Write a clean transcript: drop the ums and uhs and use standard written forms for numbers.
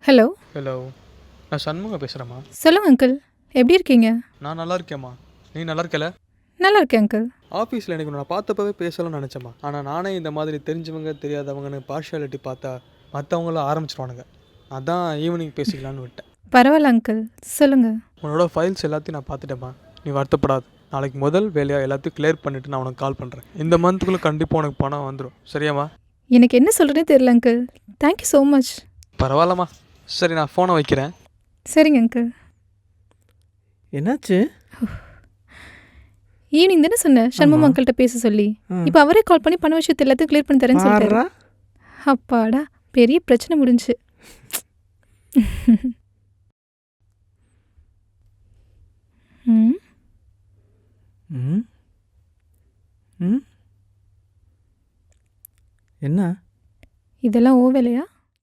Hello. Hello. நான் சண்முகம் பேசுகிறேம்மா. சொல்லுங்க uncle. எப்படி இருக்கீங்க? நான் நல்லா இருக்கேம்மா. நீ நல்லா இருக்கல? நல்லா இருக்கேன் அங்கிள். ஆஃபீஸில் எனக்கு நான் பார்த்தப்பவே பேசலாம்னு நினச்சேம்மா. ஆனால் நானே இந்த மாதிரி தெரிஞ்சவங்க தெரியாதவங்கன்னு பார்ஷியாலிட்டி பார்த்தா மற்றவங்களும் ஆரம்பிச்சிருவானுங்க. அதான் ஈவினிங் பேசிக்கலான்னு விட்டேன். பரவாயில்ல அங்கிள், சொல்லுங்க. உன்னோட ஃபைல்ஸ் எல்லாத்தையும் நான் பார்த்துட்டேம்மா. நீ வருத்தப்படாது. நாளைக்கு முதல் வேலையாக எல்லாத்தையும் கிளியர் பண்ணிவிட்டு நான் உனக்கு கால் பண்ணுறேன். இந்த மந்த்துக்குள்ளே கண்டிப்பாக உனக்கு பணம் வந்துடும். சரியாம்மா? எனக்கு என்ன சொல்கிறேனே தெரியல அங்கிள். Thank you so much. பரவாயில்லம்மா. சரி, நான் ஃபோனை வைக்கிறேன். சரிங்க அங்கிள். என்னாச்சு? ஈவினிங் தானே சொன்னேன் சண்முகம் ஆமா. அங்கிள்கிட்ட பேச சொல்லி. ம். இப்போ அவரே கால் பண்ணி பண விஷயத்தை எல்லாத்தையும் கிளியர் பண்ணி தரேன்னு சொல்லிட்டாரு. பாருடா. அப்பாடா, பெரிய பிரச்சனை முடிஞ்சு. ம். ம். ம். என்ன? இதெல்லாம் ஓ வேலையா?